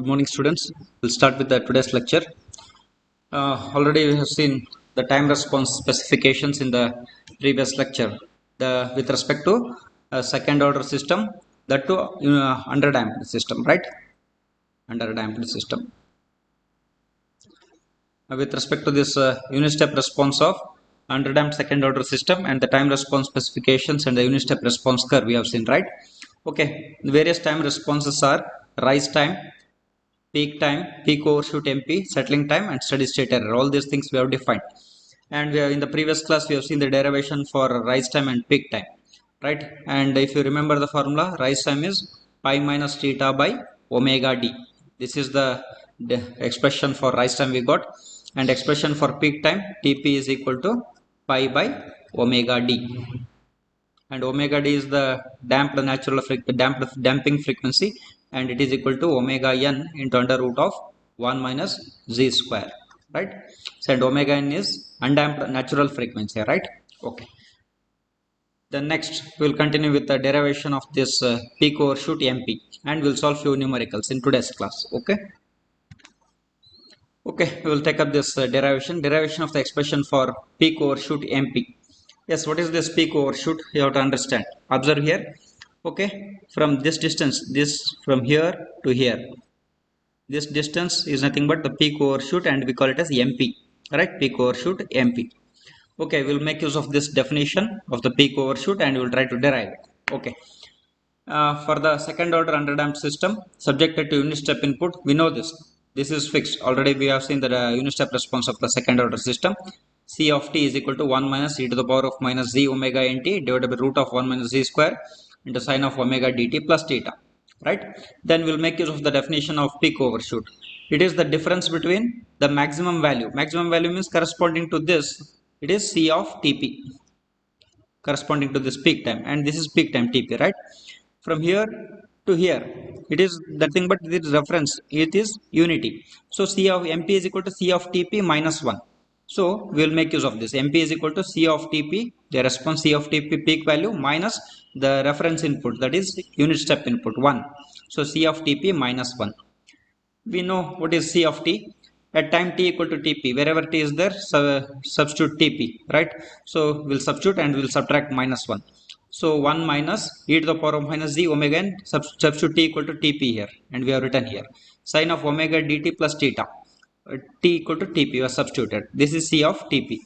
Good morning, students. We'll start with the today's lecture. Already we have seen the time response specifications in the previous lecture. With respect to second order system, that to underdamped system, right? Underdamped system. With respect to this unit step response of underdamped second order system and the time response specifications and the unit step response curve we have seen, right? Okay, the various time responses are rise time, peak time, peak overshoot MP, settling time, and steady state error. All these things we have defined. And in the previous class, we have seen the derivation for rise time and peak time, right? And if you remember the formula, rise time is pi minus theta by omega d. This is the expression for rise time we got, and expression for peak time, Tp is equal to pi by omega d. And omega d is the damping frequency, and it is equal to omega n into under root of 1 minus z square, right? So, and omega n is undamped natural frequency, right? Okay. Then next we will continue with the derivation of this peak overshoot MP, and we'll solve few numericals in today's class. Okay. Okay, we will take up this derivation of the expression for peak overshoot MP. Yes, what is this peak overshoot? You have to understand. Observe here. Okay, from this distance, this from here to here, this distance is nothing but the peak overshoot, and we call it as MP, right? Peak overshoot MP. Okay, we'll make use of this definition of the peak overshoot, and we'll try to derive it. Okay. For the second order underdamped system subjected to unit step input, we know this. This is fixed. Already we have seen the unit step response of the second order system. C of t is equal to 1 minus e to the power of minus z omega nt divided by root of 1 minus z square into sine of omega dt plus theta. Right? Then we'll make use of the definition of peak overshoot. It is the difference between the maximum value. Maximum value means corresponding to this. It is C of Tp, corresponding to this peak time, and this is peak time Tp, right? From here to here, it is nothing but this reference, it is unity. So C of MP is equal to C of Tp minus 1. So we will make use of this. MP is equal to C of Tp, the response C of Tp peak value minus the reference input, that is unit step input 1. So C of Tp minus 1. We know what is C of t. At time t equal to Tp, wherever t is there, substitute Tp, right? So we'll substitute and we'll subtract minus 1. So 1 minus e to the power of minus z omega n, substitute t equal to Tp here, and we have written here sine of omega dt plus theta. T equal to Tp was substituted. This is C of Tp.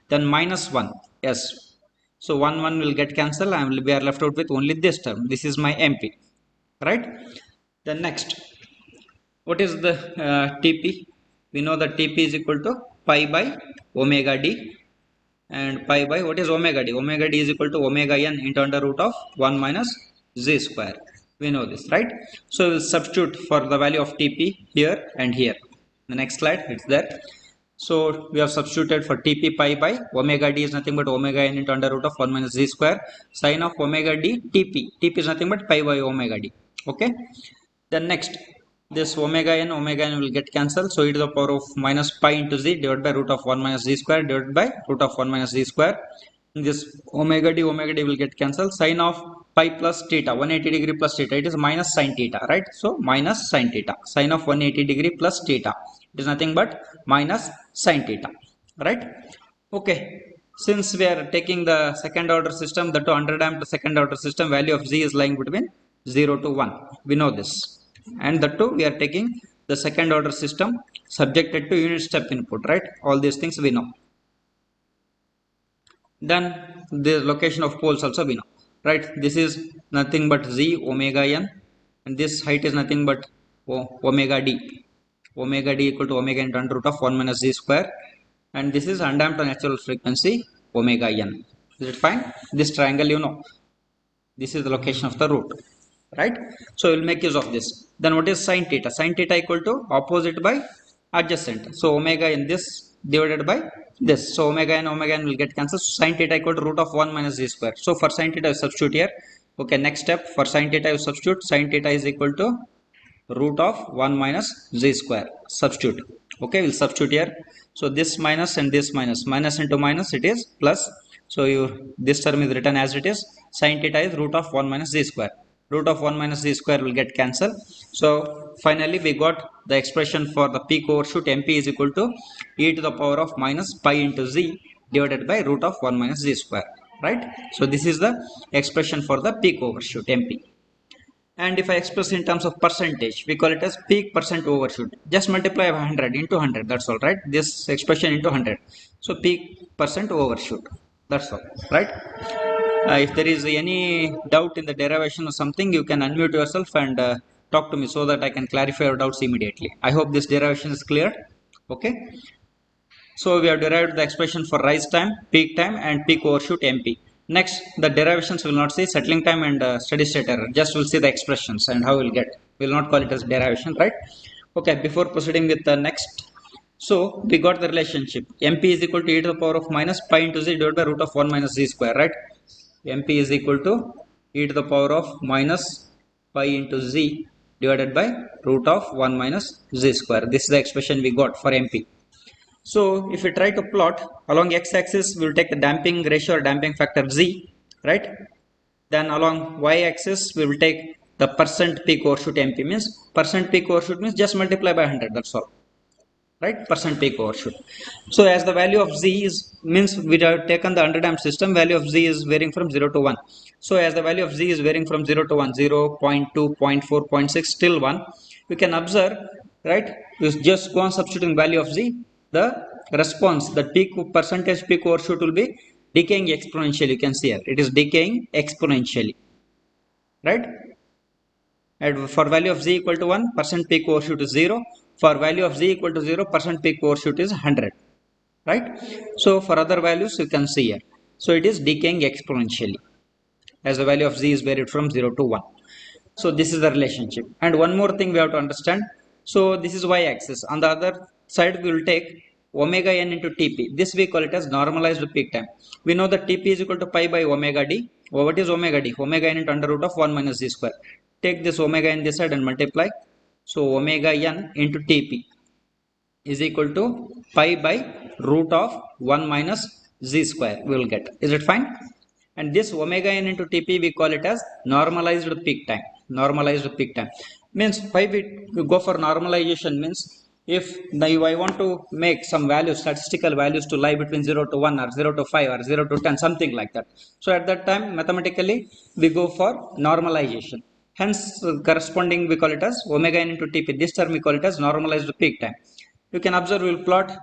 Then minus 1, yes. So 1 will get cancelled, and we are left out with only this term. This is my MP, right? Then next, what is the Tp? We know that Tp is equal to pi by omega d, and pi by what is omega d? Omega d is equal to omega n into under root of 1 minus z square. We know this, right? So we'll substitute for the value of Tp here and here. The next slide, it's there. So we have substituted for Tp pi by omega d is nothing but omega n into under root of 1 minus z square sine of omega d Tp. Tp is nothing but pi by omega d. Okay. Then next, this omega n will get cancelled. So e to the power of minus pi into z divided by root of 1 minus z square divided by root of 1 minus z square. This omega d will get cancelled. Sine of pi plus theta, 180 degree plus theta, it is minus sine theta, right? So minus sine theta, sine of 180 degree plus theta, it is nothing but minus sine theta, right? Okay. Since we are taking the second order system, the to underdamped second order system, value of z is lying between 0 to 1. We know this. And that too, we are taking the second order system subjected to unit step input, right? All these things we know. Then the location of poles also we know, right? This is nothing but z omega n, and this height is nothing but omega d. Omega d equal to omega n under root of 1 minus z square, and this is undamped natural frequency omega n. Is it fine? This triangle, you know, this is the location of the root, right? So we'll make use of this. Then what is sine theta? Sine theta equal to opposite by adjacent. So omega in this divided by this. So omega n will get cancelled. So sine theta equal to root of 1 minus z square. So for sine theta, substitute here. Okay, next step, for sine theta you substitute. Sine theta is equal to root of 1 minus z square. Substitute. Okay, we'll substitute here. So this minus and this minus into minus, it is plus. So this term is written as it is. Sine theta is root of 1 minus z square. root of 1 minus z square will get cancelled. So finally we got the expression for the peak overshoot mp is equal to e to the power of minus pi into z divided by root of 1 minus z square, right? So this is the expression for the peak overshoot mp. And if I express in terms of percentage, we call it as peak percent overshoot. Just multiply 100 into 100, that's all, right? This expression into 100. So peak percent overshoot, that's all, right? If there is any doubt in the derivation or something, you can unmute yourself and talk to me so that I can clarify your doubts immediately. I hope this derivation is clear. Okay. So we have derived the expression for rise time, peak time and peak overshoot MP. Next, the derivations will not see settling time and steady state error. Just we'll see the expressions and how we'll get. We'll not call it as derivation, right? Okay, before proceeding with the next. So we got the relationship. MP is equal to e to the power of minus pi into z divided by root of 1 minus z square, right? MP is equal to e to the power of minus pi into z divided by root of 1 minus z square. This is the expression we got for MP. So if we try to plot along x-axis, we will take the damping ratio or damping factor z, right? Then along y-axis, we will take the percent peak overshoot MP, means percent peak overshoot means just multiply by 100, that's all, right? Percent peak overshoot. So as the value of z is, means we have taken the under damped system, value of z is varying from 0 to 1. So as the value of z is varying from 0 to 1, 0, 0.2, 0.4, 0.6 till 1, we can observe, right? You just go on substituting value of z, the response, the peak percentage peak overshoot will be decaying exponentially. You can see here it is decaying exponentially, right? And for value of z equal to 1, percent peak overshoot is 0. For value of z equal to 0, percent peak overshoot is 100, right? So for other values you can see here, so it is decaying exponentially as the value of z is varied from 0 to 1. So this is the relationship. And one more thing we have to understand. So this is y-axis. On the other side, we will take omega n into Tp. This we call it as normalized peak time. We know that Tp is equal to pi by omega d. Well, what is omega d? Omega n into under root of 1 minus z square. Take this omega n this side and multiply. So omega n into Tp is equal to pi by root of 1 minus z square. We will get. Is it fine? And this omega n into Tp we call it as normalized peak time. Normalized peak time means why we go for normalization means if I want to make some values, statistical values to lie between 0 to 1 or 0 to 5 or 0 to 10, something like that. So at that time mathematically we go for normalization. Hence corresponding we call it as omega n into Tp. This term we call it as normalized peak time. You can observe, we will plot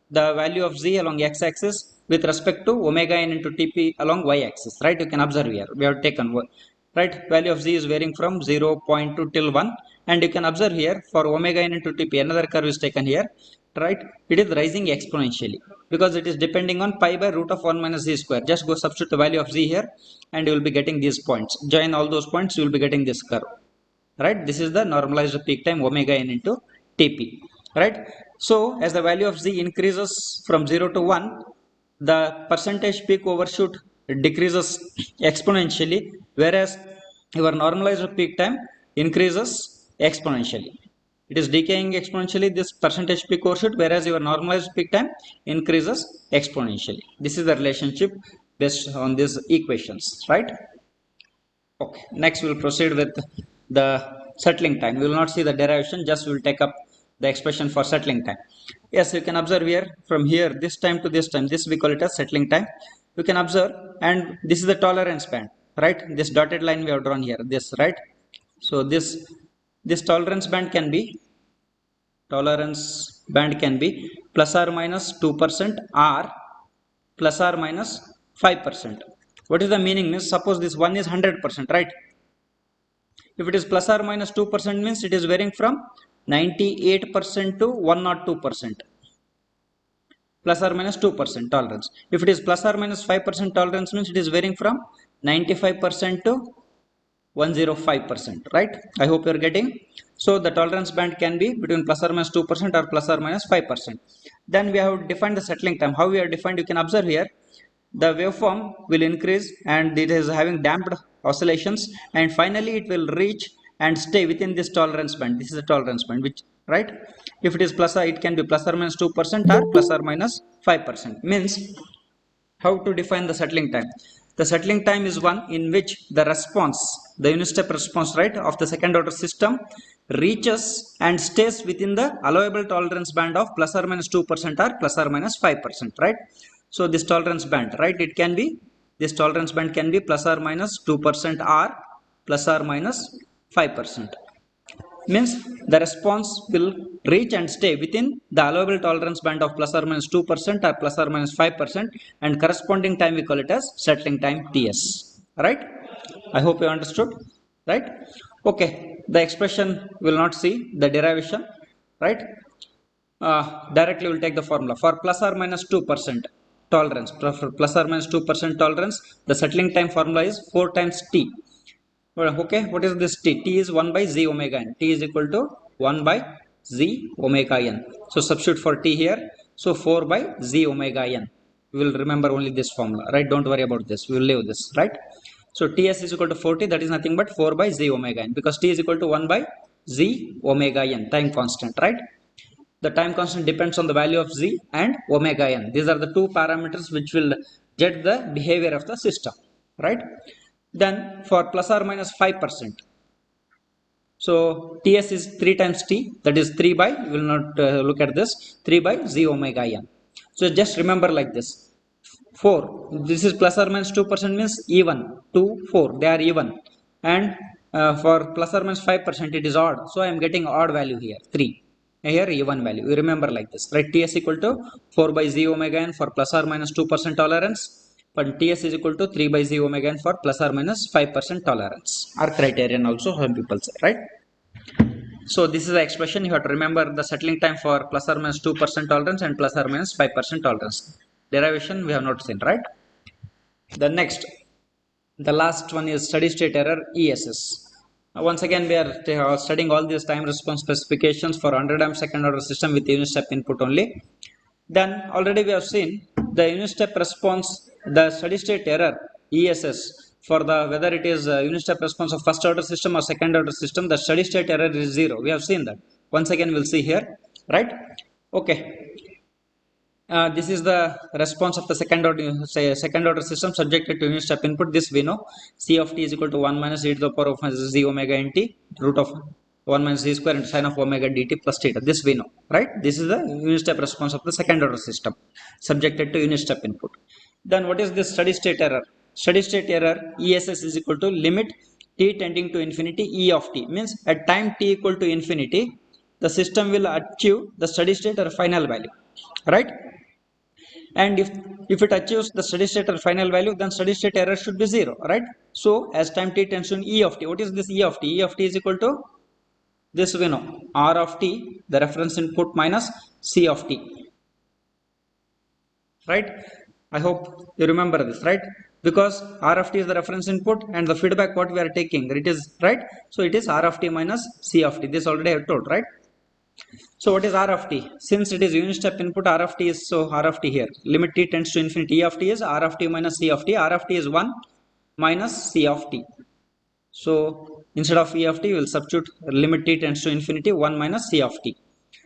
the value of z along x-axis with respect to omega n into Tp along y-axis, right? You can observe here, we have taken, right? Value of z is varying from 0, 0.2 till 1, and you can observe here for omega n into Tp, another curve is taken here, right? It is rising exponentially because it is depending on pi by root of 1 minus z square. Just go substitute the value of z here and you will be getting these points. Join all those points, you will be getting this curve, right? This is the normalized peak time omega n into Tp, right? So as the value of z increases from 0 to 1, the percentage peak overshoot decreases exponentially, whereas your normalized peak time increases exponentially. It is decaying exponentially, this percentage peak overshoot, whereas your normalized peak time increases exponentially. This is the relationship based on these equations, right? Okay, next we will proceed with the settling time. We will not see the derivation, just we will take up the expression for settling time. Yes, you can observe here from here, this time to this time, this we call it as settling time. You can observe, and this is the tolerance band, right? This dotted line we have drawn here, this, right? So this tolerance band can be plus or minus 2% or plus or minus 5%. What is the meaning means, suppose this one is 100%, right? If it is plus or minus 2% means it is varying from 98% to 102%, plus or minus 2% tolerance. If it is plus or minus 5% tolerance means it is varying from 95% to 105%, right? I hope you are getting. So the tolerance band can be between plus or minus 2% or plus or minus 5%. Then we have defined the settling time. How we have defined, you can observe here, the waveform will increase and it is having damped oscillations, and finally it will reach and stay within this tolerance band. This is a tolerance band, which, right? If it is plus, it can be plus or minus 2% or plus or minus 5%. Means how to define the settling time? The settling time is one in which the response, the unit step response, right, of the second order system reaches and stays within the allowable tolerance band of plus or minus 2% or plus or minus 5%, right? So this tolerance band, right, it can be, this tolerance band can be plus or minus 2% or plus or minus 5%. Means the response will reach and stay within the allowable tolerance band of plus or minus 2% or plus or minus 5%, and corresponding time we call it as settling time Ts, right? I hope you understood, right? Okay, the expression will not see the derivation, right? Directly we'll take the formula for plus or minus 2% tolerance. For plus or minus 2% tolerance, the settling time formula is 4 times T. Okay, what is this T? T is 1 by z omega n. T is equal to 1 by z omega n. So substitute for T here. So 4 by z omega n. We will remember only this formula, right? Don't worry about this. We will leave this, right? So Ts is equal to 40. That is nothing but 4 by z omega n, because T is equal to 1 by z omega n, time constant, right? The time constant depends on the value of z and omega n. These are the two parameters which will judge the behavior of the system, right? Then for plus or minus 5%, so Ts is 3 times T, that is 3 by, we will not look at this, 3 by z omega n. So just remember like this, 4, this is plus or minus 2% means even, 2, 4, they are even, and for plus or minus 5% it is odd, so I am getting odd value here, 3. Here even value, we remember like this, right? Ts equal to 4 by z omega n for plus or minus 2% tolerance, but Ts is equal to 3 by z omega n for plus or minus 5% tolerance, or criterion also some people say, right? So this is the expression. You have to remember the settling time for plus or minus 2% tolerance and plus or minus 5% tolerance. Derivation we have not seen, right? The next, the last one is steady state error, ESS. Once again, we are studying all these time response specifications for 100 amp second order system with unit step input only. Then already we have seen the unit step response, the steady state error, ESS, for the whether it is unit step response of first order system or second order system, the steady state error is 0. We have seen that. Once again, we'll see here, right? Okay. This is the response of the second order system subjected to unit step input. This we know. C of t is equal to 1 minus e to the power of z omega n t, root of 1 minus z square into sine of omega dt plus theta. This we know, right? This is the unit step response of the second order system subjected to unit step input. Then what is this steady state error? Steady state error, ESS, is equal to limit t tending to infinity E of t. Means at time t equal to infinity, the system will achieve the steady state or final value, right? And if it achieves the steady state or final value, then steady state error should be 0, right? So as time t tends to E of t, what is this E of t? E of t is equal to this we know, R of t, the reference input, minus C of t, right? I hope you remember this, right? Because R of t is the reference input and the feedback what we are taking, it is, right? So it is R of t minus C of t. This already I have told, right? So what is R of t? Since it is unit step input, R of t is, so R of t here, limit t tends to infinity, E of t is R of t minus C of t. R of t is 1 minus C of t. So instead of E of t, we will substitute limit t tends to infinity 1 minus C of t.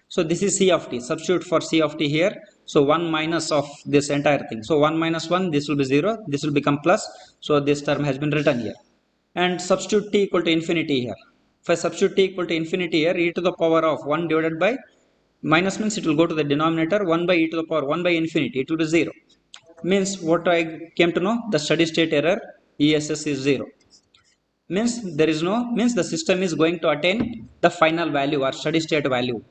So this is C of t. Substitute for C of t here. So 1 minus of this entire thing. So 1 minus 1, this will be 0. This will become plus. So this term has been written here. And substitute t equal to infinity here. If I substitute t equal to infinity here, e to the power of 1 divided by, minus means it will go to the denominator, 1 by e to the power 1 by infinity, it will be 0. Means what I came to know, the steady state error, ESS, is 0. Means there is no, means the system is going to attain the final value or steady state value.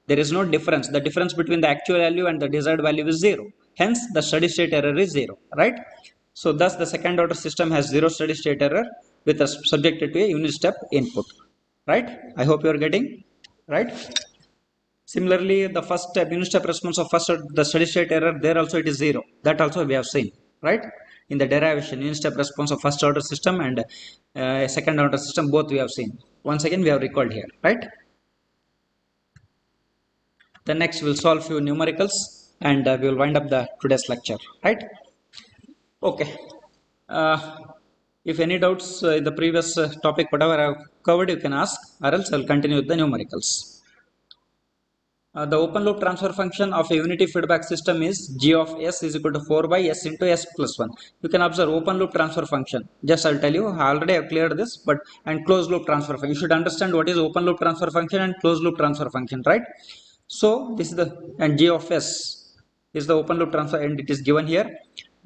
There is no difference. The difference between the actual value and the desired value is 0. Hence the steady state error is 0, right? So thus the second order system has 0 steady state error with a subjected to a unit step input, right? I hope you are getting, right? Similarly, the first step, unit step response of first order, the steady state error, there also it is 0. That also we have seen, right? In the derivation, unit step response of first order system and second order system, both we have seen. Once again, we have recalled here, right? The next we'll solve few numericals and we will wind up the today's lecture, right? Okay. If any doubts in the previous topic, whatever I've covered, you can ask, or else I'll continue with the numericals. The open loop transfer function of a unity feedback system is g of s is equal to 4 by s into s plus 1. You can observe open loop transfer function. Just I'll tell you, already I've cleared this, but and closed loop transfer function. You should understand what is open loop transfer function and closed loop transfer function, right? So this is the, and g of s is the open loop transfer, and it is given here.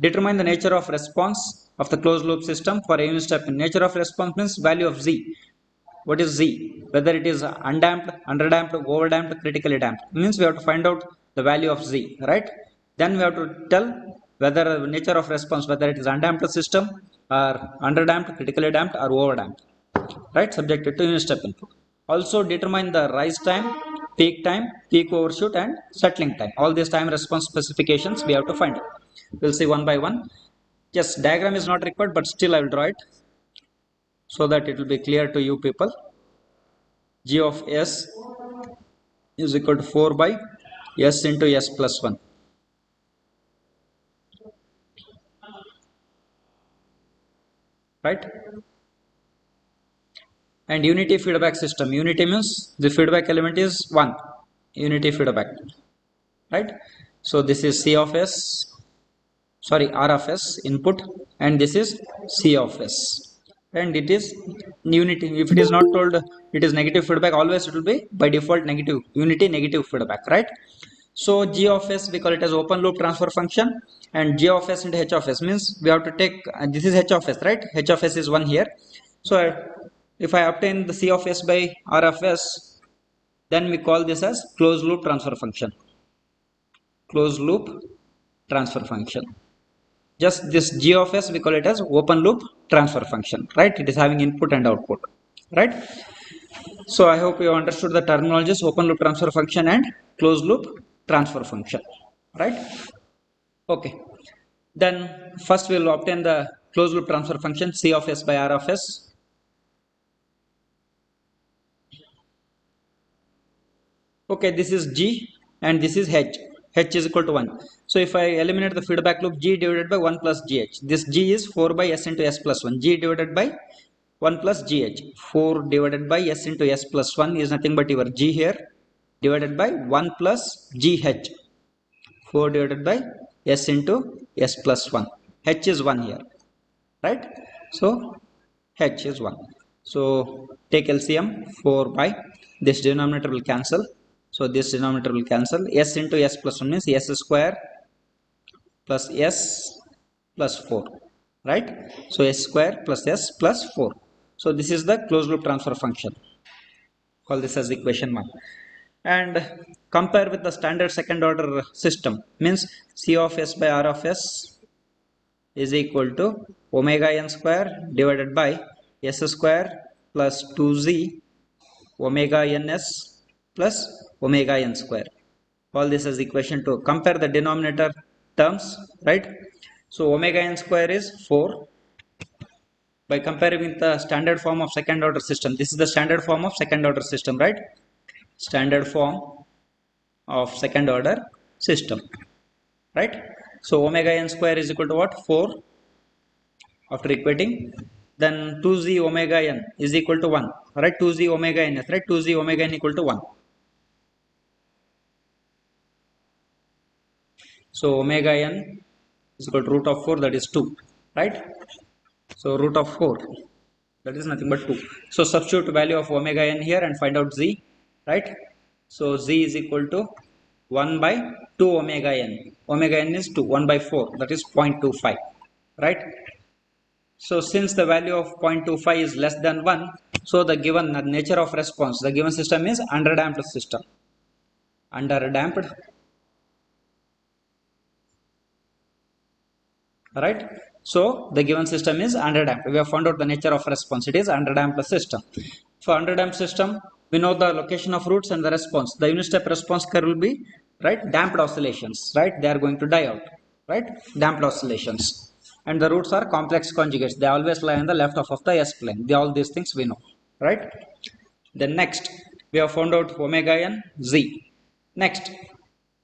Determine the nature of response of the closed loop system for a unit step. Nature of response means value of z. What is z? Whether it is undamped, underdamped, overdamped, critically damped. Means we have to find out the value of z, right? Then we have to tell whether nature of response, whether it is undamped system or underdamped, critically damped or overdamped, right? Subjected to unit step input. Also determine the rise time, peak overshoot and settling time. All these time response specifications we have to find out. We'll see one by one. Yes, diagram is not required, but still I will draw it so that it will be clear to you people. G of s is equal to 4 by s into s plus 1. Right? And unity feedback system. Unity means the feedback element is 1. Unity feedback. Right? So this is C of s, sorry, R of s input, and this is C of s. And it is unity. If it is not told it is negative feedback, always it will be by default negative, unity negative feedback, right? So g of s we call it as open loop transfer function, and g of s into h of s means we have to take this is h of s, right? H of s is 1 here. So if I obtain the c of s by r of s, then we call this as closed loop transfer function. Closed loop transfer function. Just this g of s we call it as open loop transfer function, right? It is having input and output, right? So I hope you understood the terminologies open loop transfer function and closed loop transfer function, right? Okay. Then first we will obtain the closed loop transfer function C of s by R of s. Okay, this is G and this is H. H is equal to 1. So if I eliminate the feedback loop, G divided by 1 plus GH. This G is 4 by s into s plus 1. G divided by 1 plus GH. 4 divided by s into s plus 1 is nothing but your G here divided by 1 plus GH. 4 divided by s into s plus 1. H is 1 here, right? So H is 1. So take LCM 4 by this denominator will cancel. So this denominator will cancel. S into s plus 1 means s square plus s plus 4, right? So s square plus s plus 4. So this is the closed loop transfer function. Call this as equation 1. And compare with the standard second order system means C of s by R of s is equal to omega n square divided by s square plus 2z omega ns plus omega n square. All this is equation 2. Compare the denominator terms, right? So omega n square is 4. By comparing with the standard form of second order system, this is the standard form of second order system, right? Standard form of second order system, right? So omega n square is equal to what? 4. After equating, then 2z omega n is equal to 1, right? 2z omega n, right? 2z omega n equal to 1. So omega n is equal to root of 4, that is 2, right? So root of 4, that is nothing but 2. So substitute value of omega n here and find out z, right? So z is equal to 1 by 2 omega n. Omega n is 2, 1 by 4, that is 0.25, right? So since the value of 0.25 is less than 1, so the given nature of response, the given system is underdamped system. Underdamped, right? So the given system is underdamped. We have found out the nature of response. It is underdamped system. For underdamped system, we know the location of roots and the response. The unit step response curve will be, right, damped oscillations, right? They are going to die out, right? Damped oscillations. And the roots are complex conjugates. They always lie on the left half of the S plane. All these things we know, right? Then next, we have found out omega n z. Next,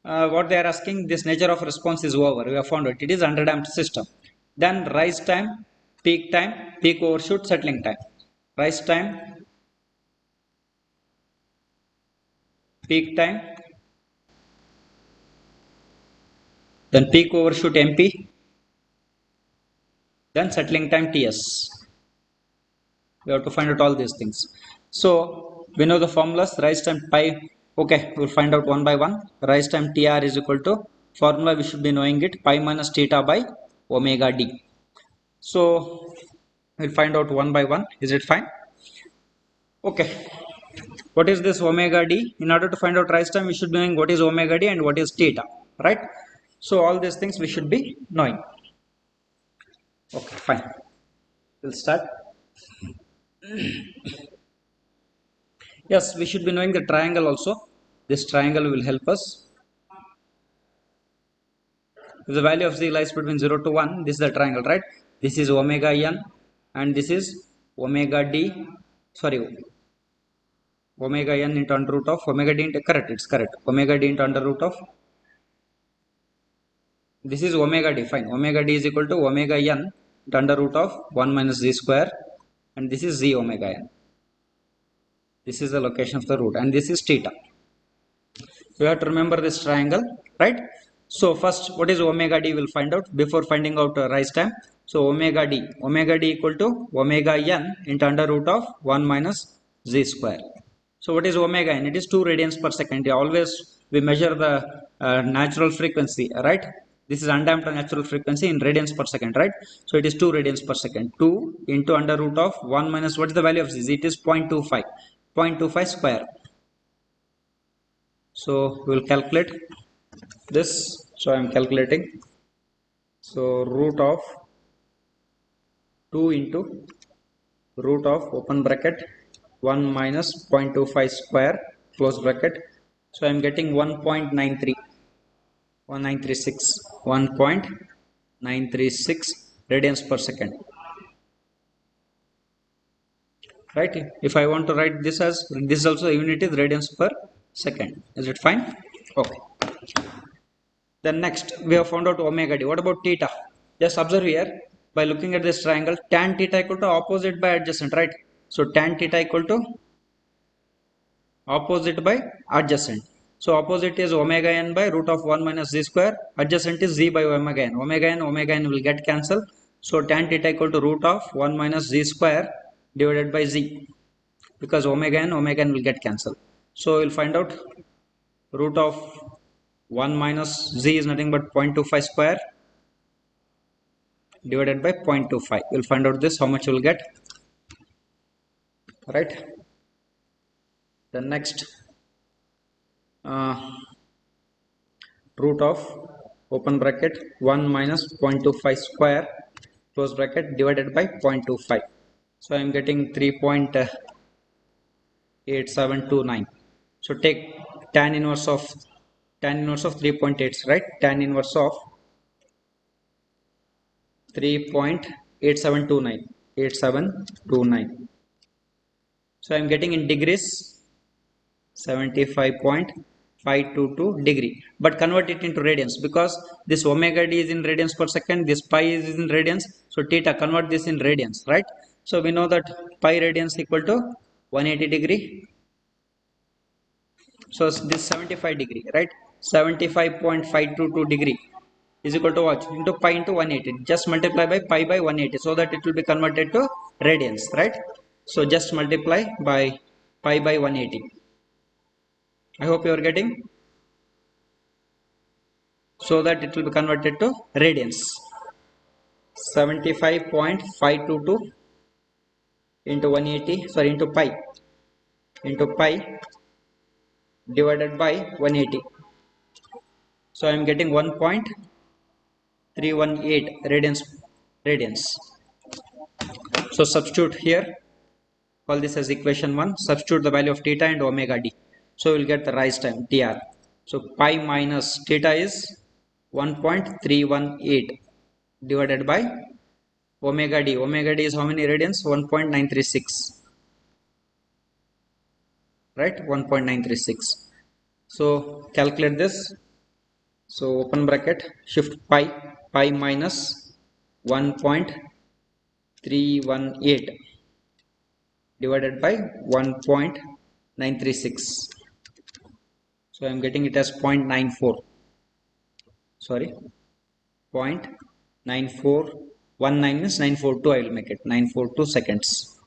what they are asking, this nature of response is over. We have found out it is underdamped system. Then rise time, peak overshoot, settling time. Rise time, peak time, then peak overshoot MP, then settling time TS. We have to find out all these things. So we know the formulas. Rise time pi. Okay, we'll find out one by one. Rise time TR is equal to, formula we should be knowing it, pi minus theta by omega d. So we'll find out one by one. Is it fine? Okay. What is this omega d? In order to find out rise time, we should be knowing what is omega d and what is theta, right? So all these things we should be knowing. Okay, fine. We'll start. Yes, we should be knowing the triangle also. This triangle will help us. If the value of z lies between 0 to 1, this is the triangle, right? This is omega n and this is omega d, sorry, omega n into under root of omega d into, correct, it's correct, omega d into under root of, this is omega d, fine, omega d is equal to omega n into under root of 1 minus z square, and this is z omega n. This is the location of the root, and this is theta. You have to remember this triangle, right? So first, what is omega d? We'll find out before finding out rise time. So omega d equal to omega n into under root of 1 minus z square. So what is omega n? It is 2 radians per second. Always we measure the natural frequency, right? This is undamped natural frequency in radians per second, right? So it is 2 radians per second. 2 into under root of 1 minus, what is the value of z? It is 0.25. 0.25 square. So we will calculate this. So I am calculating. So root of 2 into root of open bracket 1 minus 0.25 square close bracket. So I am getting 1.93, 1.936 radians per second. Right? If I want to write this as, this is also unit is radians per second. Is it fine? Okay. Then next we have found out omega d. What about theta? Just observe here, by looking at this triangle, tan theta equal to opposite by adjacent, right? So tan theta equal to opposite by adjacent. So opposite is omega n by root of 1 minus z square, adjacent is z by omega n. Omega n will get cancelled. So tan theta equal to root of 1 minus z square divided by z, because omega n will get cancelled. So we'll find out root of 1 minus z is nothing but 0.25 square divided by 0.25. We'll find out this, how much we'll get, right? The next root of open bracket 1 minus 0.25 square close bracket divided by 0.25. So I am getting 3.8729. So take tan inverse of 3.8, right? Tan inverse of 3.8729. So I am getting in degrees 75.522 degree, but convert it into radians, because this omega d is in radians per second, this pi is in radians. So theta, convert this in radians, right? So we know that pi radians equal to 180 degree. So this 75 degree, right? 75.522 degree is equal to what? Into pi into 180. Just multiply by pi by 180, so that it will be converted to radians, right? So just multiply by pi by 180. I hope you are getting. So that it will be converted to radians. 75.522 into 180, sorry, into pi divided by 180. So I am getting 1.318 radians. So substitute here, call this as equation 1, substitute the value of theta and omega d. So we will get the rise time TR. So pi minus theta is 1.318 divided by omega d. Omega d is how many radians? 1.936. Right? 1.936. So calculate this. So open bracket, shift pi minus 1.318 divided by 1.936. So I am getting it as 0.94. Sorry, 0.9419 means 942. I will make it 942 seconds.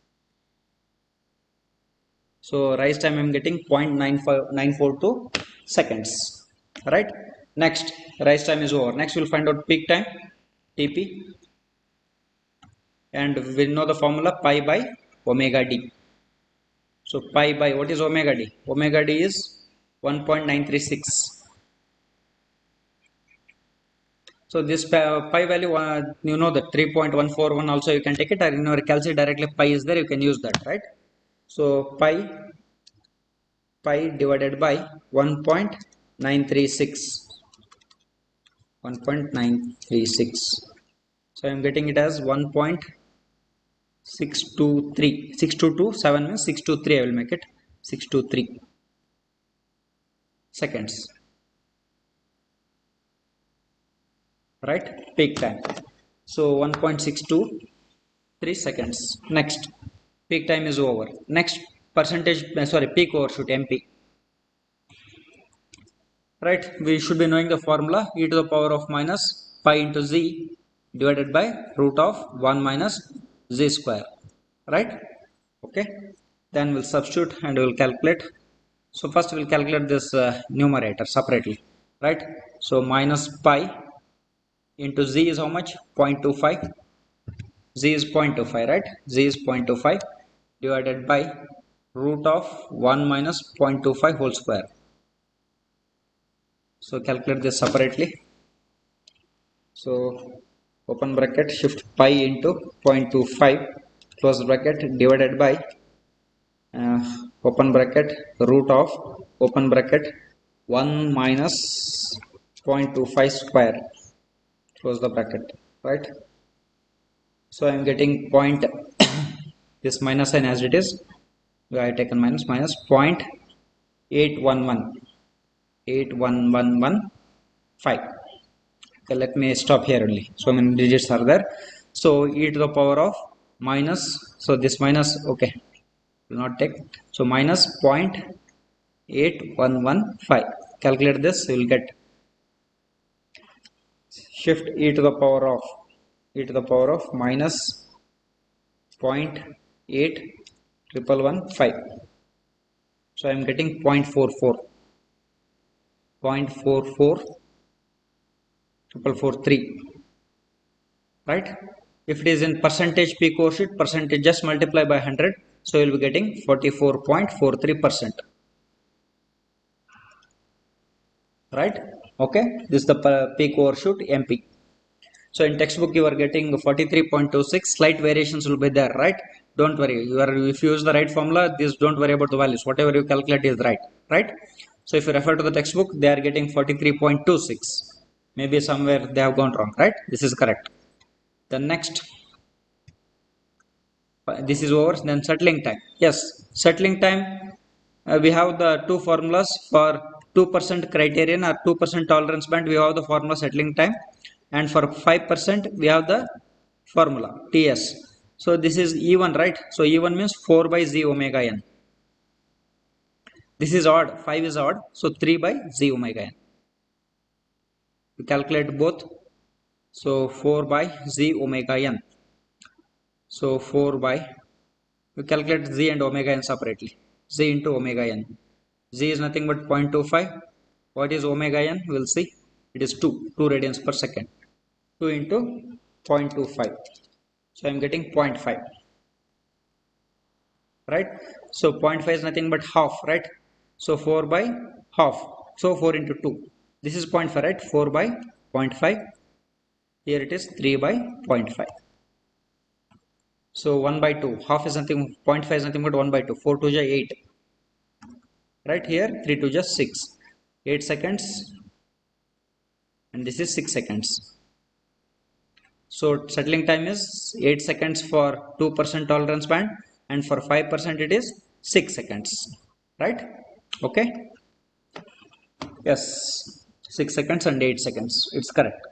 So rise time I'm getting 0.942 seconds. Right. Next, rise time is over. Next we'll find out peak time, TP, and we know the formula pi by omega d. So pi by, what is omega d? Omega d is 1.936. So this pi value, you know that 3.141 also you can take it, or in your calculate directly pi is there, you can use that, right? So pi divided by 1.936. 1.936. So I am getting it as 1.623. 6227 means 623. I will make it 623 seconds. Right, peak time. So 1.623 seconds. Next, peak time is over. Next, percentage, sorry, peak overshoot, MP. Right, we should be knowing the formula e to the power of minus pi into z divided by root of 1 minus z square. Right, okay, then we'll substitute and we'll calculate. So first we'll calculate this numerator separately. Right, so minus pi into z is how much? 0.25. Z is 0.25, right? Z is 0.25 divided by root of 1 minus 0.25 whole square. So calculate this separately. So open bracket, shift pi into 0.25, close bracket, divided by open bracket root of open bracket 1 minus 0.25 square, close the bracket, right? So I am getting point this minus sign as it is, I have taken minus 0.8115. Okay, let me stop here only. So many digits are there. So e to the power of minus, so this minus, okay, will not take. So minus 0.8115. Calculate this, you will get shift e to the power of minus 0.8115. So I am getting 0.44. 0.443, right? If it is in percentage peak overshoot, percentage just multiply by 100, so you will be getting 44.43%. Right, okay, this is the peak overshoot, MP. So in textbook you are getting 43.26. Slight variations will be there, right? Don't worry, if you use the right formula, this don't worry about the values, whatever you calculate is right, right? So if you refer to the textbook, they are getting 43.26. Maybe somewhere they have gone wrong, right? This is correct. The next, this is over. Then settling time. Yes, settling time, we have the two formulas for 2% criterion or 2% tolerance band. We have the formula settling time, and for 5% we have the formula TS. So this is E1, right? So E1 means 4 by z omega n. This is odd, 5 is odd, so 3 by z omega n. We calculate both. So 4 by z omega n. So 4 by, we calculate z and omega n separately. Z into omega n. Z is nothing but 0.25. What is omega n? We will see. It is 2 radians per second. 2 into 0.25. So I am getting 0.5. Right? So 0.5 is nothing but half, right? So 4 by half. So 4 into 2. This is 0.5, right? 4 by 0.5. Here it is 3 by 0.5. So 1 by 2. Half is nothing, 0.5 is nothing but 1 by 2. 4 to 8. Right here, 3 to just 6. 8 seconds. And this is 6 seconds. So settling time is 8 seconds for 2% tolerance band, and for 5% it is 6 seconds. Right? Okay. Yes. 6 seconds and 8 seconds. It's correct.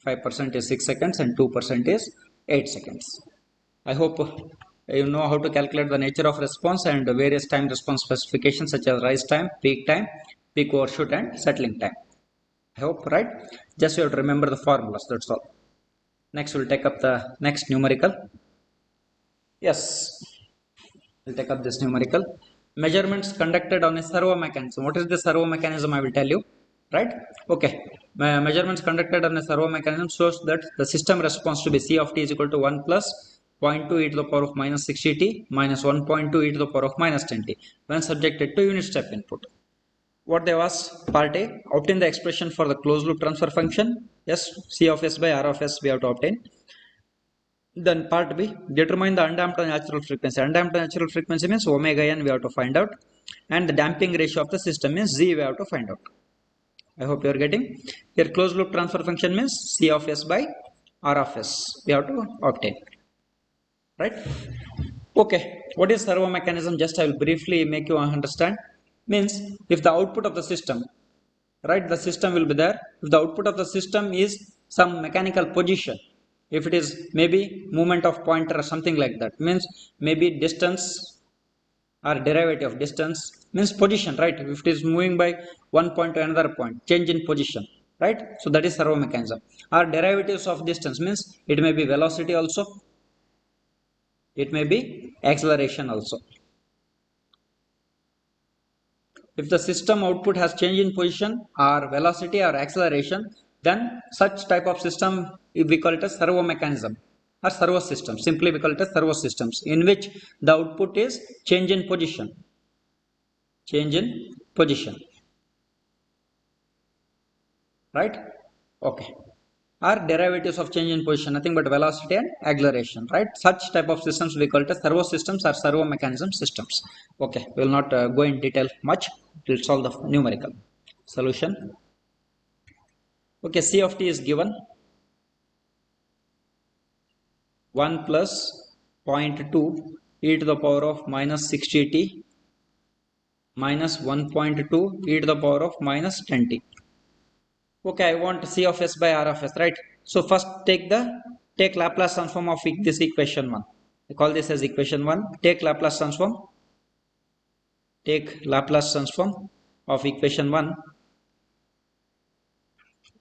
5% is 6 seconds and 2% is 8 seconds. I hope you know how to calculate the nature of response and various time response specifications such as rise time, peak overshoot, and settling time. I hope, right? Just you have to remember the formulas, that's all. Next we'll take up the next numerical. Yes, we'll take up this numerical. Measurements conducted on a servo mechanism. What is the servo mechanism? I will tell you. Right? Okay. Measurements conducted on a servo mechanism shows that the system response to be C of t is equal to 1 plus 0.2 e to the power of minus 60t minus 1.2 e to the power of minus 10t when subjected to unit step input. What they was part A, obtain the expression for the closed loop transfer function. Yes, C of s by R of s we have to obtain. Then part B, determine the undamped natural frequency. Undamped natural frequency means omega n we have to find out, and the damping ratio of the system means Z we have to find out. I hope you are getting. Here closed loop transfer function means C of s by R of s we have to obtain. Right? Okay, what is servo mechanism? Just I will briefly make you understand. Means if the output of the system, right, the system will be there. If the output of the system is some mechanical position, if it is maybe movement of pointer or something like that, means maybe distance or derivative of distance means position, right? If it is moving by one point to another point, change in position, right? So that is servo mechanism. Or derivatives of distance means it may be velocity also, it may be acceleration also. If the system output has change in position or velocity or acceleration, then such type of system we call it as servo mechanism or servo system. Simply we call it as servo systems, in which the output is change in position. Change in position. Right? Okay. Or derivatives of change in position, nothing but velocity and acceleration, right? Such type of systems we call it as servo systems or servo mechanism systems. Okay, we will not go in detail much. We'll solve the numerical solution. Okay, C of t is given 1 plus 0.2 e to the power of minus 60t minus 1.2 e to the power of minus 10t. Okay, I want C of s by R of s, right? So first take Laplace transform of this equation 1. I call this as equation 1. Take Laplace transform. Take Laplace transform of equation 1.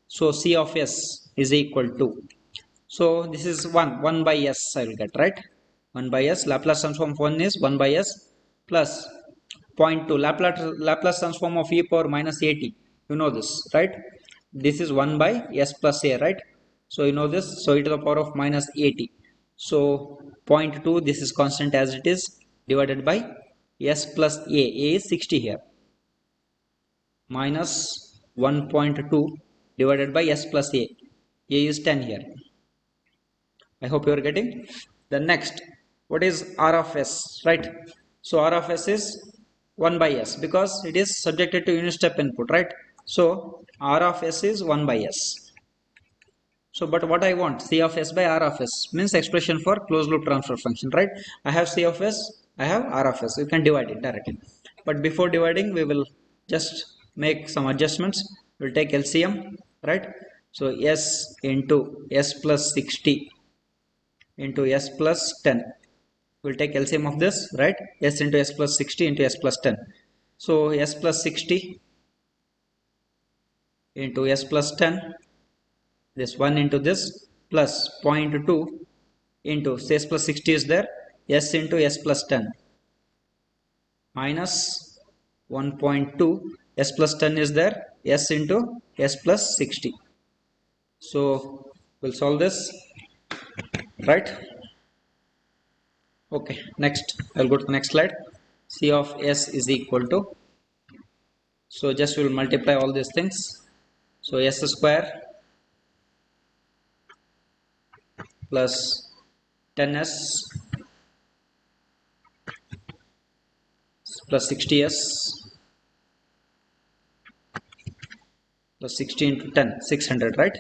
So C of s is equal to, so this is 1 by s I will get, right? 1 by s, Laplace transform of 1 is 1 by s plus 0.2 Laplace transform of e power minus at. You know this, right? This is 1 by s plus a, right? So you know this, so e to the power of minus 80. So 0.2, this is constant as it is, divided by s plus a is 60 here, minus 1.2 divided by s plus a is 10 here. I hope you are getting. The next, what is R of s, right? So R of s is 1 by s because it is subjected to unit step input, right? So R of s is 1 by s. So but what I want, C of s by R of s means expression for closed loop transfer function, right? I have C of s, I have R of s. You can divide it directly. But before dividing, we will just make some adjustments. We'll take LCM, right? So s into s plus 60 into s plus 10. We'll take LCM of this, right? S into s plus 60 into s plus 10. So s plus 60 into s plus 10, this 1 into this plus 0.2 into s plus 60 is there, s into s plus 10 minus 1.2 s plus 10 is there, s into s plus 60. So we'll solve this, right? Okay, next I'll go to the next slide. C of s is equal to, so just we'll multiply all these things. So s square plus 10s plus 60s plus 60 into 10, 600, right?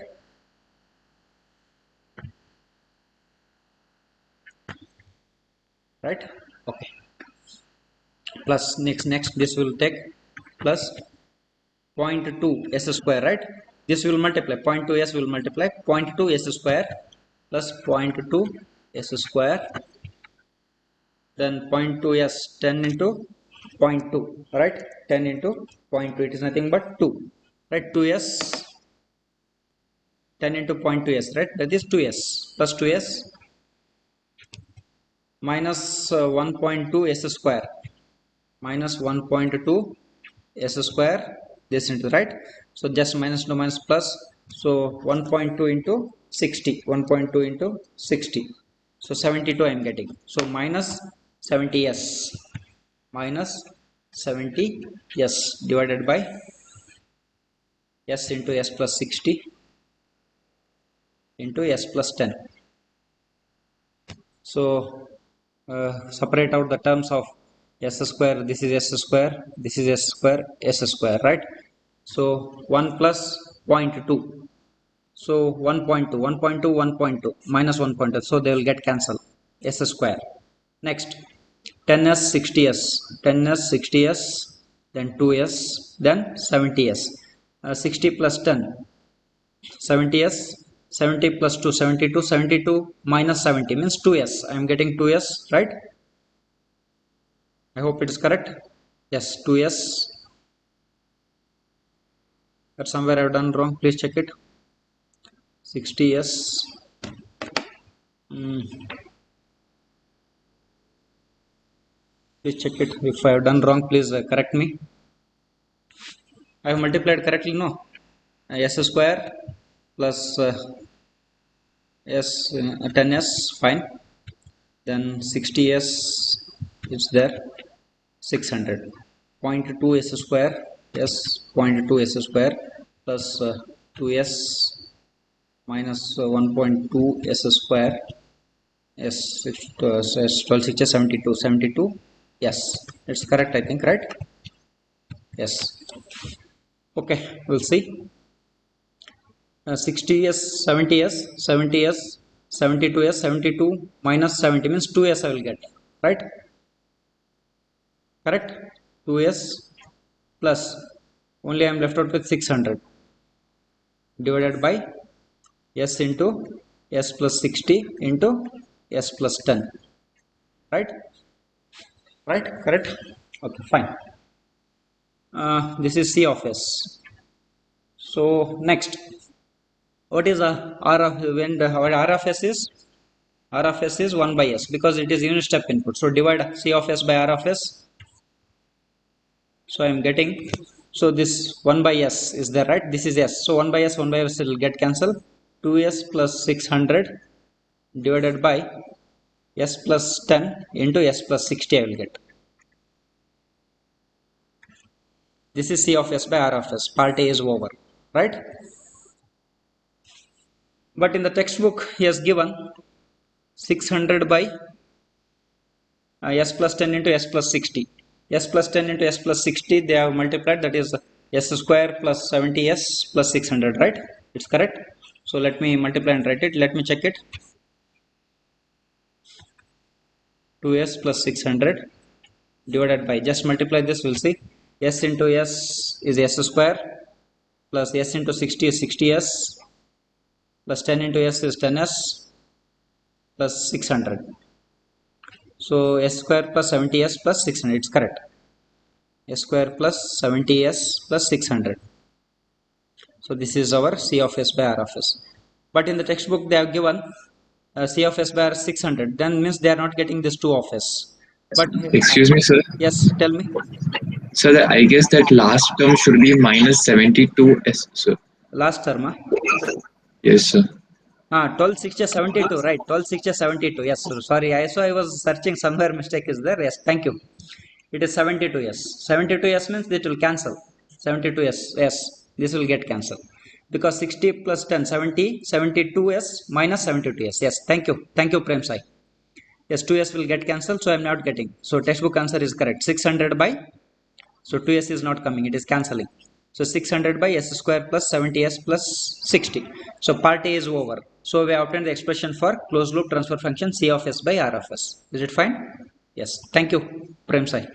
Right? Okay. Plus next this will take plus 0.2 s square, right? This will multiply, 0.2 s will multiply 0.2 s square plus 0.2 s square, then 0.2 s 10 into 0.2, right? 10 into 0.2, it is nothing but 2, right? 2s 10 into 0.2s, right? That is 2s plus 2s minus 1.2 s square minus 1.2 s square, this into, right? So just minus to minus plus, so 1.2 into 60, 1.2 into 60, so 72 I am getting. So minus 70s, minus 70s divided by s into s plus 60 into s plus 10. So separate out the terms of s square, this is s square, this is s square, s square, right? So 1 plus 0.2, so 1.2, 1.2, 1.2 minus 1.2, so they will get cancelled, s square. Next 10s 60s, 10s 60s, then 2s, then 70s. 60 plus 10, 70s, 70 plus 2, 72, 72 minus 70 means 2s, I am getting 2s, right? I hope it is correct. Yes, 2s. But somewhere I have done wrong, please check it. 60s. Please check it. If I have done wrong, please correct me. I have multiplied correctly, no? S square plus s 10s, fine. Then 60s is there, 600. 0.2 s square, yes, 0.2 s square plus 2s minus 1.2 s square, yes, 12 6 72, 72, yes, it's correct, I think, right? Yes. Okay, we'll see. 60s, 70s, 70s, 72s, 72 minus 70 means 2s I will get, right? Correct? 2s plus, only I am left out with 600 divided by s into s plus 60 into s plus 10, right? Right? Correct? Okay, fine. This is c of s. So next, what is r of, when the r of s is, r of s is 1 by s because it is unit step input, so divide c of s by r of s. So I am getting, so this 1 by s is there, right? This is s, so 1 by s, 1 by s will get cancelled. 2s plus 600 divided by s plus 10 into s plus 60 I will get. This is c of s by r of s. Part A is over, right? But in the textbook he has given 600 by s plus 10 into s plus 60. S plus 10 into s plus 60 they have multiplied, that is s square plus 70s plus 600, right? It's correct. So let me multiply and write it. Let me check it. 2s plus 600 divided by, just multiply this, we'll see. S into s is s square plus s into 60 is 60s plus 10 into s is 10s plus 600. So s square plus 70s plus 600, it's correct. S square plus 70s plus 600. So this is our c of s by r of s. But in the textbook they have given c of s by r 600. Then means they are not getting this 2 of s. But Excuse me, sir. yes, tell me. So I guess that last term should be minus 72s, sir. Last term, huh? Yes, sir. 12 60 72, right? 12 60 72. Yes, sorry. I was searching somewhere, mistake is there. Yes, thank you. It is 72. Yes, 72. Yes means it will cancel. 72. Yes, yes. This will get cancelled because 60 plus 10, 70, 72 s minus 72 s. Yes, thank you, Prem Sai. Yes, 2s will get cancelled, so I am not getting. So textbook answer is correct. 600 by, so 2s is not coming, it is cancelling. So 600 by s square plus 70s plus 60. So part A is over. So we have obtained the expression for closed loop transfer function c of s by r of s. Is it fine? Yes. Thank you, Prem Sai.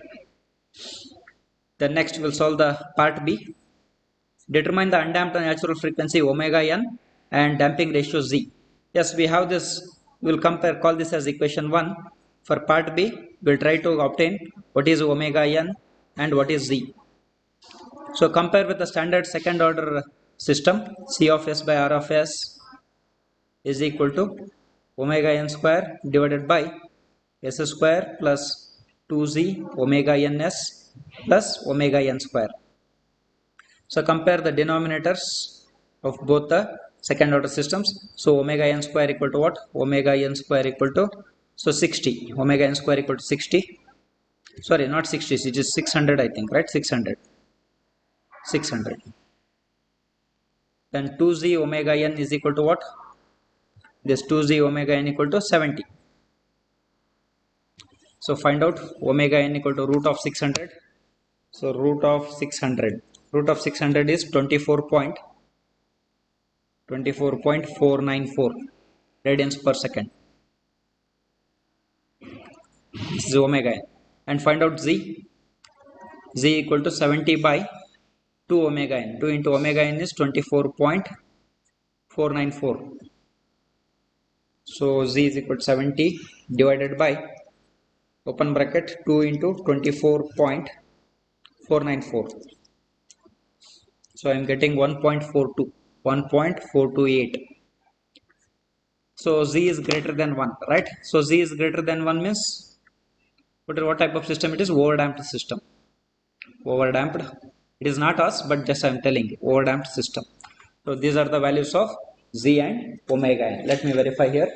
Then next we'll solve the part B. Determine the undamped natural frequency omega n and damping ratio z. Yes, we have this. We'll compare, call this as equation 1. For part B, we'll try to obtain what is omega n and what is z. So compare with the standard second order system, c of s by r of s is equal to omega n square divided by s square plus 2z omega ns plus omega n square. So compare the denominators of both the second order systems. So omega n square equal to what? Omega n square equal to, so 60. Omega n square equal to 60. Sorry, not 60, it is 600, I think, right? 600. 600. Then 2z omega n is equal to what? This 2z omega n equal to 70. So find out omega n equal to root of 600. So root of 600. Root of 600 is 24.494 radians per second. This is omega n. And find out z. Z equal to 70 by 2 omega n. 2 into omega n is 24.494. So z is equal to 70 divided by, open bracket, 2 into 24.494. So I am getting 1.428. So z is greater than 1, right? So z is greater than 1 means what type of system it is? Overdamped system. Overdamped. It is not us, but just I am telling you, overdamped system. So these are the values of z and omega n. Let me verify here.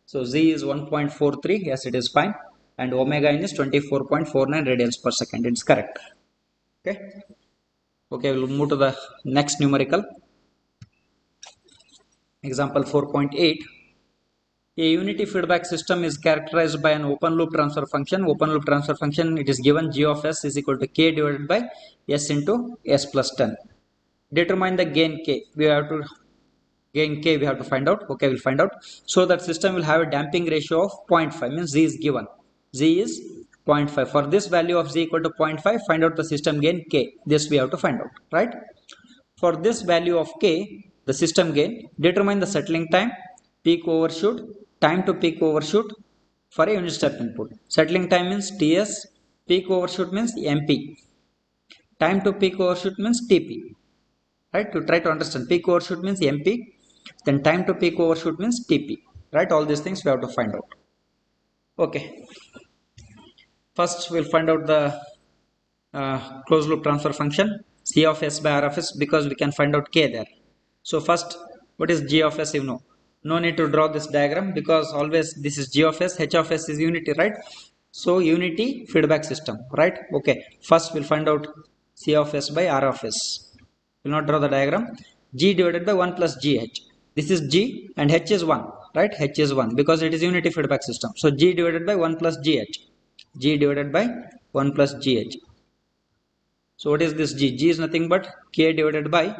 So z is 1.43. Yes, it is fine. And omega n is 24.49 radians per second. It's correct. Okay. Okay, we'll move to the next numerical. Example 4.8. A unity feedback system is characterized by an open loop transfer function. Open loop transfer function, it is given g of s is equal to k divided by s into s plus 10. Determine the gain k. We have to find out. Okay, we'll find out. So that system will have a damping ratio of 0.5, means z is given. Z is 0.5. For this value of z equal to 0.5, find out the system gain k. This we have to find out, right? For this value of k, the system gain, determine the settling time, peak overshoot, time to peak overshoot for a unit step input. Settling time means ts, peak overshoot means mp, time to peak overshoot means tp, right? To try to understand, peak overshoot means mp, then time to peak overshoot means tp, right? All these things we have to find out. Okay, first we'll find out the closed loop transfer function c of s by r of s, because we can find out k there. So first, what is g of s? You know, no need to draw this diagram, because always this is g of s, h of s is unity, right? So unity feedback system, right? Okay, first we'll find out c of s by r of s. We'll not draw the diagram. G divided by 1 plus gh. This is g and h is 1, right? H is 1 because it is unity feedback system. So g divided by 1 plus gh. G divided by 1 plus gh. So what is this g? G is nothing but k divided by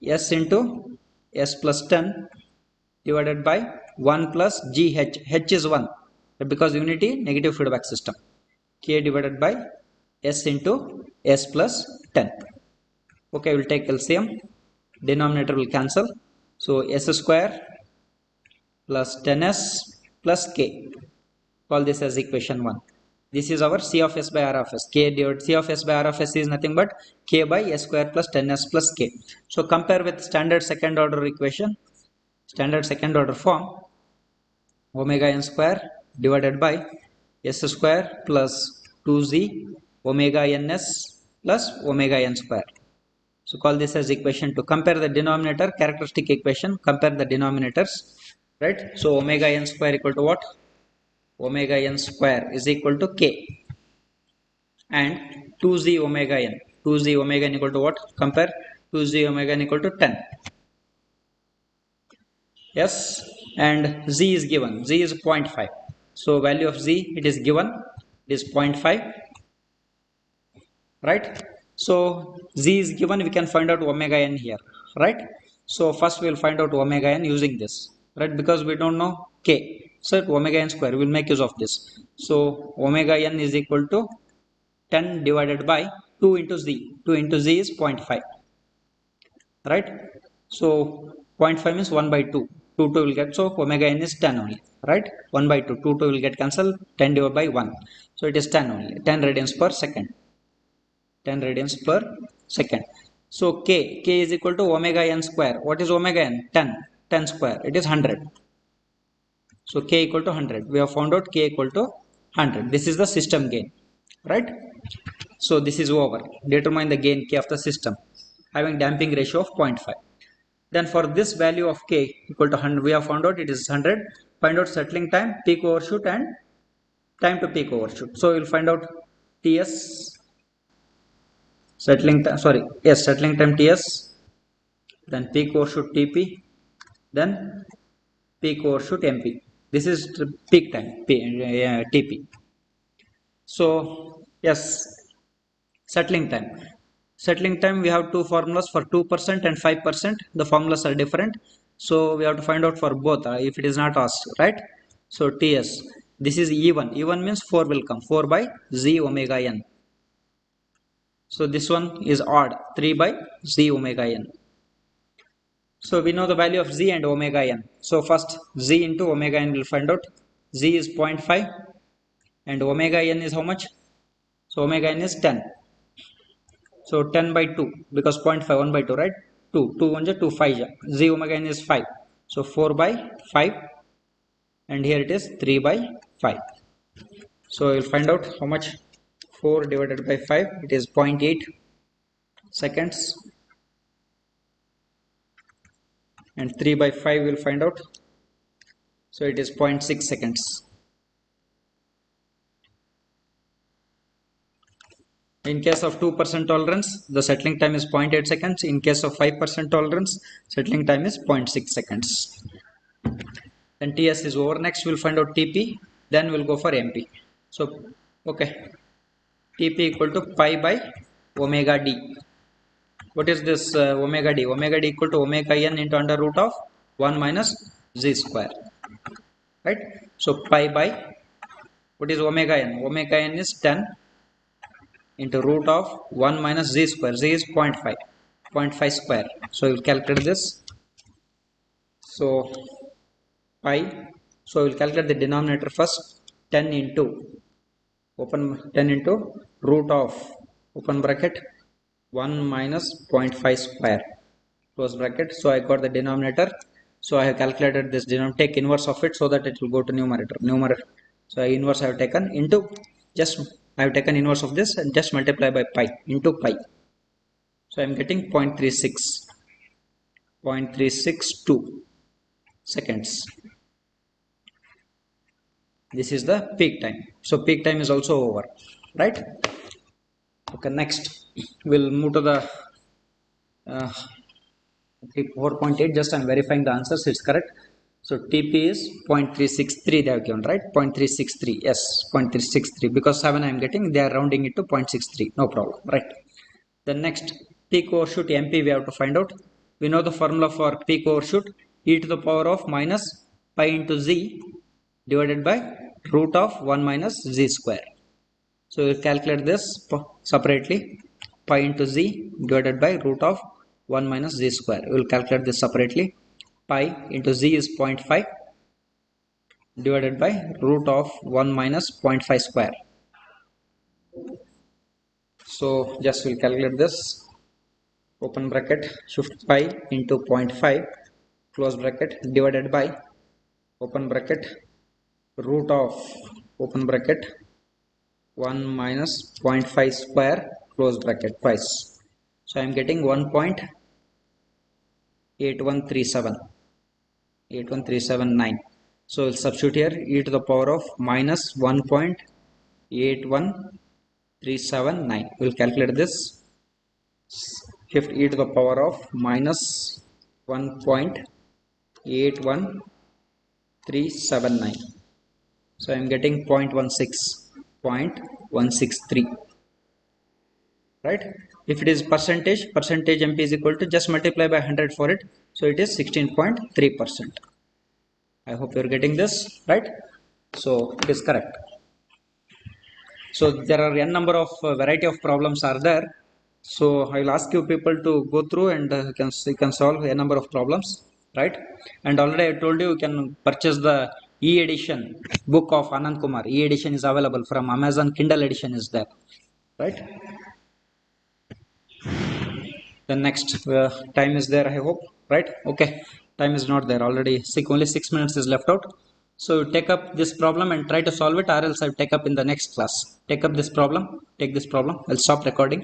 s into s plus 10 divided by 1 plus gh. H is 1 because unity negative feedback system. K divided by s into s plus 10. Okay, we'll take LCM. Denominator will cancel. So s square plus 10s plus k. Call this as equation 1. This is our c of s by r of s. K divided c of s by r of s is nothing but k by s square plus 10s plus k. So compare with standard second order equation, standard second order form, omega n square divided by s square plus 2z omega ns plus omega n square. So call this as equation 2. Compare the denominator, characteristic equation, compare the denominators, right? So omega n square equal to what? Omega n square is equal to k, and 2z omega n. 2z omega n equal to what? Compare 2z omega n equal to 10. Yes, and z is given. Z is 0.5. So value of z, it is given, it is 0.5, right? So z is given, we can find out omega n here, right? So first we will find out omega n using this, right? Because we don't know k. So omega n square, we will make use of this. So omega n is equal to 10 divided by 2 into z. 2 into z is 0.5, right? So 0.5 means 1 by 2. 2 will get, so omega n is 10 only, right? 1 by 2. 2 will get cancelled. 10 divided by 1. So it is 10 only. 10 radians per second. 10 radians per second. So k is equal to omega n square. What is omega n? 10. 10 square, it is 100. So K equal to 100. We have found out K equal to 100. This is the system gain, right? So this is over. Determine the gain K of the system having damping ratio of 0.5. Then for this value of K equal to 100, we have found out it is 100. Find out settling time, peak overshoot, and time to peak overshoot. So we'll find out TS, settling time, sorry, yes, settling time TS, then peak overshoot TP, then peak overshoot MP. This is peak time, TP. So yes, settling time. Settling time, we have two formulas for 2% and 5%. The formulas are different. So we have to find out for both if it is not asked, right? So TS, this is E1. E1 means 4 will come, 4 by Z omega N. So this one is odd, 3 by Z omega N. So we know the value of Z and omega N. So first Z into omega N will find out. Z is 0.5 and omega N is how much? So omega N is 10. So 10 by 2 because 0.5, 1 by 2, right? 2, 2 1 2, 5. Z omega N is 5. So 4 by 5 and here it is 3 by 5. So you'll find out how much. 4 divided by 5, it is 0.8 seconds. And 3 by 5 we'll find out. So it is 0.6 seconds. In case of 2% tolerance, the settling time is 0.8 seconds. In case of 5% tolerance, settling time is 0.6 seconds. Then TS is over. Next we'll find out TP. Then we'll go for MP. So, okay. TP equal to pi by omega D. What is this omega D? Omega D equal to omega N into under root of 1 minus Z square. Right? So pi by, what is omega N? Omega N is 10 into root of 1 minus Z square. Z is 0.5. 0.5 square. So we'll calculate this. So pi. So we'll calculate the denominator first. 10 into root of open bracket 1 minus 0.5 square close bracket. So I got the denominator. So I have calculated this denominator. Take inverse of it so that it will go to numerator. So inverse I have taken into, just I have taken inverse of this and just multiply by pi into pi. So I am getting 0.362 seconds. This is the peak time. So peak time is also over, right? Okay, next we'll move to the 4.8. Just I'm verifying the answers. It's correct. So TP is 0.363 they have given, right? 0.363. Yes, 0.363 because 7 I'm getting. They are rounding it to 0.63. No problem, right? The next peak overshoot MP we have to find out. We know the formula for peak overshoot, e to the power of minus pi into z divided by root of 1 minus z square. So we'll calculate this separately. Pi into z divided by root of 1 minus z square. We'll calculate this separately. Pi into z is 0.5 divided by root of 1 minus 0.5 square. So just we'll calculate this. Open bracket, shift pi into 0.5 close bracket divided by open bracket root of open bracket 1 minus 0.5 square close bracket twice. So I am getting 1.81379. So we'll substitute here e to the power of minus 1.81379. We'll calculate this. Shift e to the power of minus 1.81379. So I am getting 0.163. Right? If it is percentage MP is equal to, just multiply by 100 for it. So it is 16.3%. I hope you are getting this, right? So it is correct. So there are n number of variety of problems are there. So I will ask you people to go through and you can solve a number of problems, right? And already I told you can purchase the e-edition book of Anand Kumar. E-edition is available from Amazon. Kindle edition is there, right? The next time is there, I hope, right? Okay, time is not there already. Only 6 minutes is left out. So you take up this problem and try to solve it, or else I'll take up in the next class. Take up this problem, take this problem. I'll stop recording.